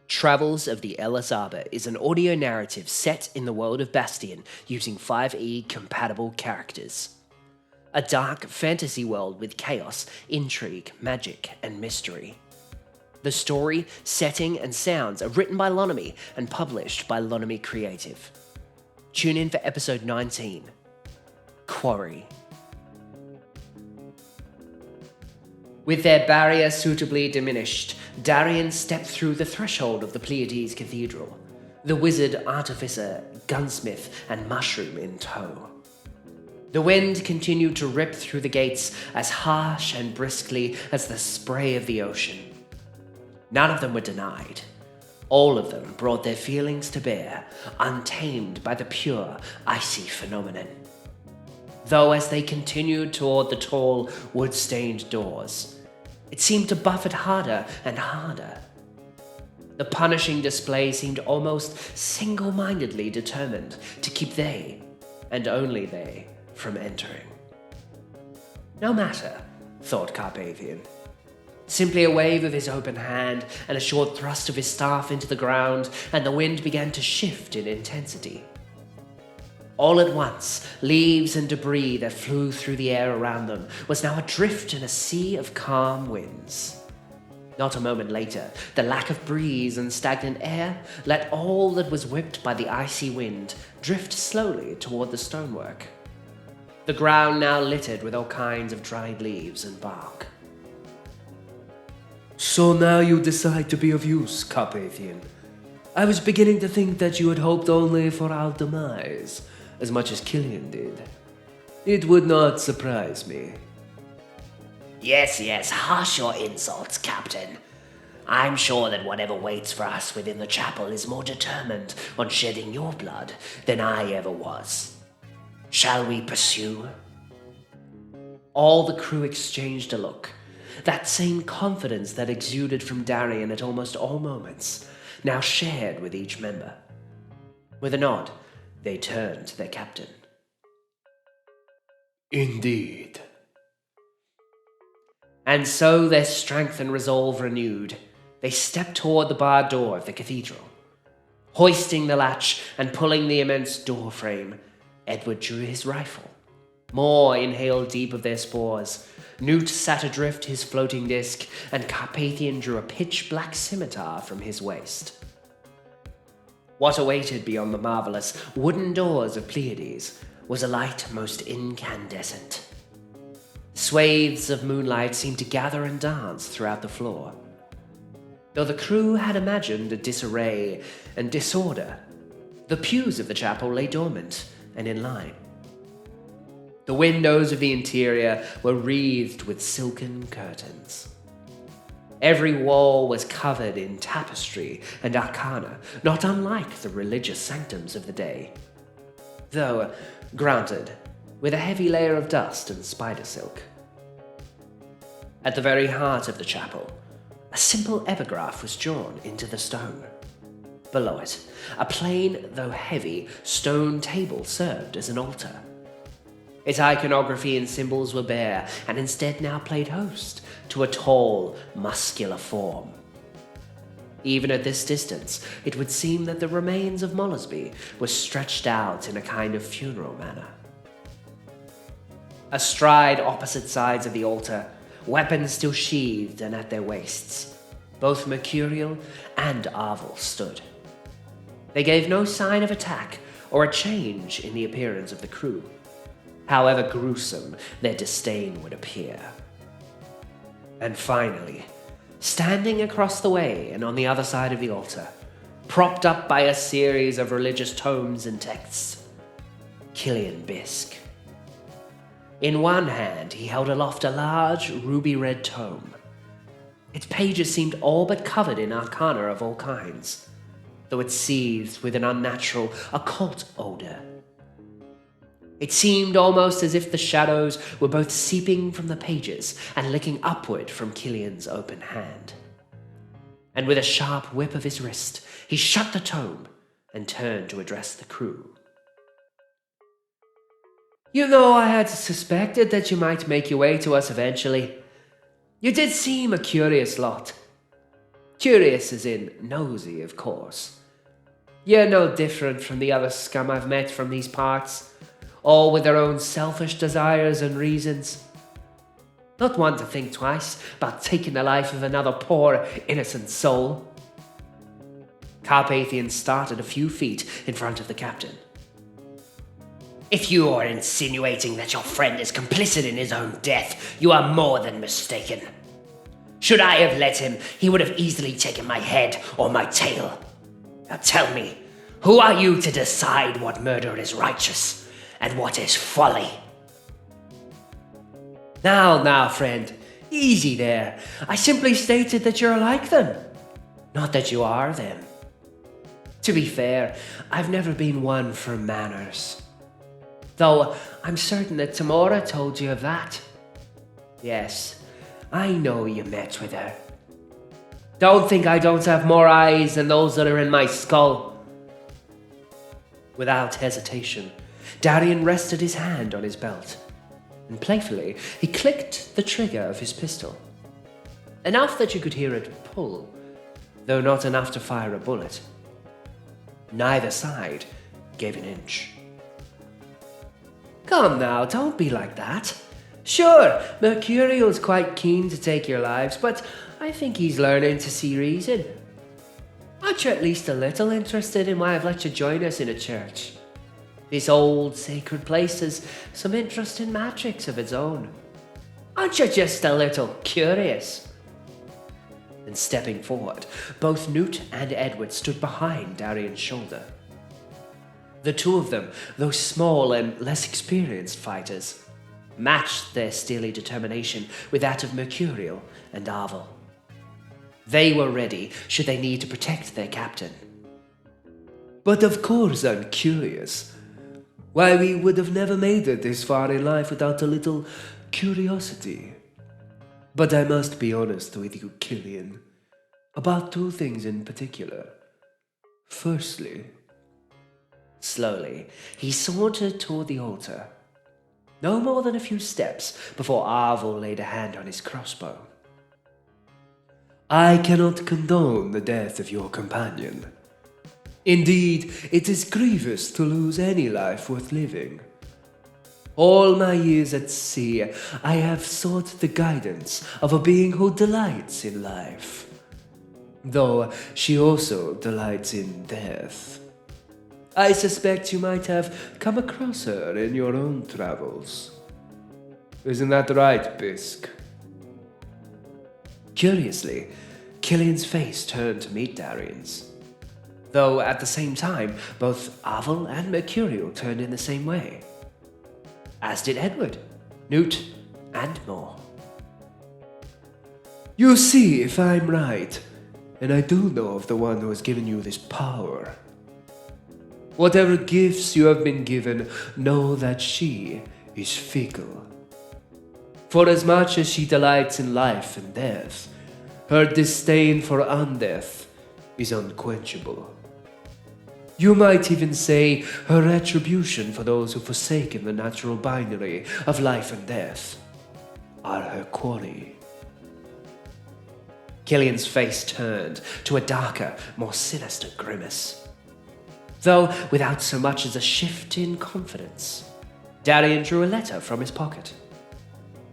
Travels of the Ellis Arbor is an audio narrative set in the world of Bastion using 5e compatible characters. A dark fantasy world with chaos, intrigue, magic, and mystery. The story, setting, and sounds are written by Lonomy and published by Lonomy Creative. Tune in for episode 19, Quarry. With their barrier suitably diminished, Darian stepped through the threshold of the Pleiades Cathedral, the wizard, artificer, gunsmith, and mushroom in tow. The wind continued to rip through the gates as harsh and briskly as the spray of the ocean. None of them were denied. All of them brought their feelings to bear, untamed by the pure, icy phenomenon. Though as they continued toward the tall, wood-stained doors, it seemed to buffet harder and harder. The punishing display seemed almost single-mindedly determined to keep they, and only they, from entering. No matter, thought Carpathian. Simply a wave of his open hand and a short thrust of his staff into the ground, and the wind began to shift in intensity. All at once, leaves and debris that flew through the air around them was now adrift in a sea of calm winds. Not a moment later, the lack of breeze and stagnant air let all that was whipped by the icy wind drift slowly toward the stonework. The ground now littered with all kinds of dried leaves and bark. So now you decide to be of use, Carpathian. I was beginning to think that you had hoped only for our demise, as much as Killian did. It would not surprise me. Yes, hush your insults, Captain. I'm sure that whatever waits for us within the chapel is more determined on shedding your blood than I ever was. Shall we pursue? All the crew exchanged a look. That same confidence that exuded from Darian at almost all moments, now shared with each member. With a nod, they turned to their captain. Indeed. And so, their strength and resolve renewed, they stepped toward the barred door of the cathedral. Hoisting the latch and pulling the immense door frame, Edward drew his rifle. More inhaled deep of their spores. Newt sat adrift his floating disc, and Carpathian drew a pitch-black scimitar from his waist. What awaited beyond the marvelous wooden doors of Pleiades was a light most incandescent. Swathes of moonlight seemed to gather and dance throughout the floor. Though the crew had imagined a disarray and disorder, the pews of the chapel lay dormant and in line. The windows of the interior were wreathed with silken curtains. Every wall was covered in tapestry and arcana, not unlike the religious sanctums of the day. Though, granted, with a heavy layer of dust and spider silk. At the very heart of the chapel, a simple epigraph was drawn into the stone. Below it, a plain, though heavy, stone table served as an altar. Its iconography and symbols were bare, and instead now played host to a tall, muscular form. Even at this distance, it would seem that the remains of Molesby were stretched out in a kind of funeral manner. Astride opposite sides of the altar, weapons still sheathed and at their waists, both Mercurial and Arvel stood. They gave no sign of attack or a change in the appearance of the crew, however gruesome their disdain would appear. And finally, standing across the way and on the other side of the altar, propped up by a series of religious tomes and texts, Killian Bisk. In one hand, he held aloft a large, ruby-red tome. Its pages seemed all but covered in arcana of all kinds, though it seethed with an unnatural, occult odor. It seemed almost as if the shadows were both seeping from the pages and licking upward from Killian's open hand. And with a sharp whip of his wrist, he shut the tome and turned to address the crew. You know, I had suspected that you might make your way to us eventually. You did seem a curious lot. Curious as in nosy, of course. You're no different from the other scum I've met from these parts, all with their own selfish desires and reasons. Not one to think twice about taking the life of another poor, innocent soul. Carpathian started a few feet in front of the captain. If you are insinuating that your friend is complicit in his own death, you are more than mistaken. Should I have let him, he would have easily taken my head or my tail. Now tell me, who are you to decide what murder is righteous and what is folly? Now, friend, easy there. I simply stated that you're like them, not that you are them. To be fair, I've never been one for manners. Though I'm certain that Tamora told you of that. Yes, I know you met with her. Don't think I don't have more eyes than those that are in my skull. Without hesitation, Darian rested his hand on his belt, and playfully he clicked the trigger of his pistol. Enough that you could hear it pull, though not enough to fire a bullet. Neither side gave an inch. Come now, don't be like that. Sure, Mercurial's quite keen to take your lives, but I think he's learning to see reason. Aren't you at least a little interested in why I've let you join us in a church? This old sacred place has some interesting magics of its own. Aren't you just a little curious? And stepping forward, both Newt and Edward stood behind Darian's shoulder. The two of them, though small and less experienced fighters, matched their steely determination with that of Mercurial and Arvel. They were ready should they need to protect their captain. But of course I'm curious. Why, we would have never made it this far in life without a little curiosity. But I must be honest with you, Killian, about two things in particular. Firstly, slowly, he sauntered toward the altar, no more than a few steps before Arvel laid a hand on his crossbow. I cannot condone the death of your companion. Indeed, it is grievous to lose any life worth living. All my years at sea, I have sought the guidance of a being who delights in life, though she also delights in death. I suspect you might have come across her in your own travels. Isn't that right, Bisk? Curiously, Killian's face turned to meet Darian's, though at the same time both Arvel and Mercurial turned in the same way, as did Edward, Newt, and more. You see if I'm right, and I do know of the one who has given you this power. Whatever gifts you have been given, know that she is fickle. For as much as she delights in life and death, her disdain for undeath is unquenchable. You might even say her retribution for those who forsaken the natural binary of life and death are her quarry. Killian's face turned to a darker, more sinister grimace, though without so much as a shift in confidence. Darian drew a letter from his pocket,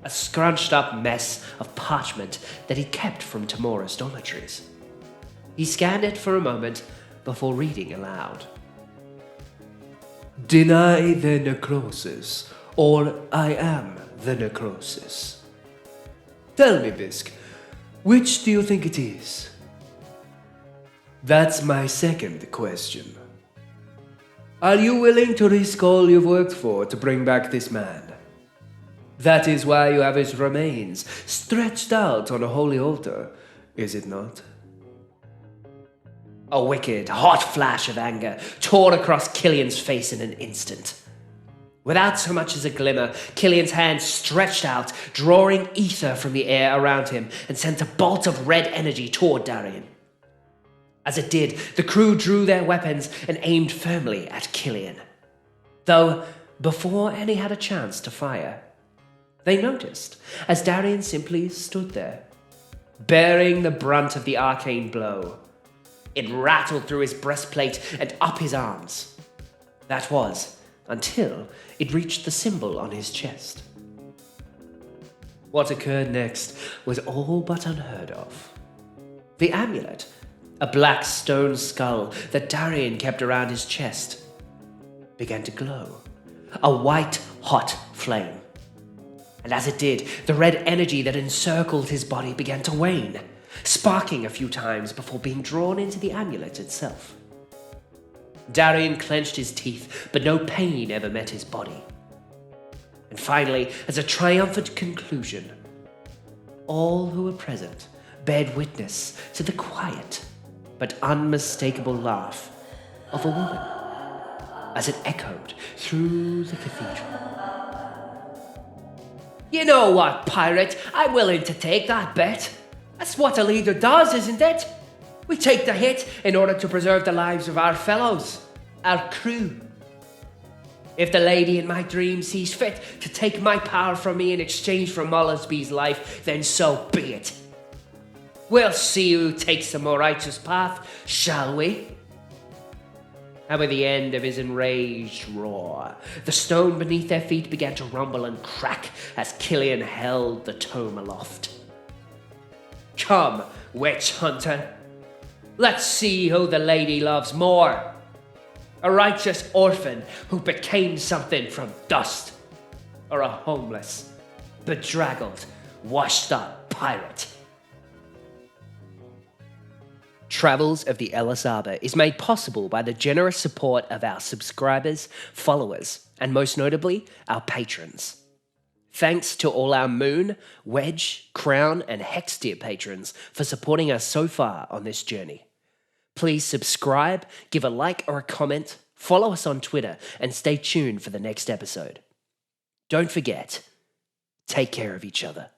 a scrunched up mess of parchment that he kept from Tamora's dormitories. He scanned it for a moment before reading aloud. Deny the necrosis, or I am the necrosis. Tell me, Bisk, which do you think it is? That's my second question. Are you willing to risk all you've worked for to bring back this man? That is why you have his remains stretched out on a holy altar, is it not? A wicked, hot flash of anger tore across Killian's face in an instant. Without so much as a glimmer, Killian's hand stretched out, drawing ether from the air around him, and sent a bolt of red energy toward Darian. As it did, the crew drew their weapons and aimed firmly at Killian. Though, before any had a chance to fire, they noticed, as Darian simply stood there, bearing the brunt of the arcane blow. It rattled through his breastplate and up his arms. That was until it reached the symbol on his chest. What occurred next was all but unheard of. The amulet, a black stone skull that Darian kept around his chest, began to glow, a white, hot flame. And as it did, the red energy that encircled his body began to wane, sparking a few times before being drawn into the amulet itself. Darian clenched his teeth, but no pain ever met his body. And finally, as a triumphant conclusion, all who were present bared witness to the quiet but unmistakable laugh of a woman as it echoed through the cathedral. You know what, pirate? I'm willing to take that bet. That's what a leader does, isn't it? We take the hit in order to preserve the lives of our fellows, our crew. If the lady in my dream sees fit to take my power from me in exchange for Mollusby's life, then so be it. We'll see who takes the more righteous path, shall we? And with the end of his enraged roar, the stone beneath their feet began to rumble and crack as Killian held the tome aloft. Come, witch hunter. Let's see who the lady loves more. A righteous orphan who became something from dust, or a homeless, bedraggled, washed-up pirate. Travels of the Ellis Arbor is made possible by the generous support of our subscribers, followers, and most notably, our patrons. Thanks to all our Moon, Wedge, Crown, and Hex tier patrons for supporting us so far on this journey. Please subscribe, give a like or a comment, follow us on Twitter, and stay tuned for the next episode. Don't forget, take care of each other.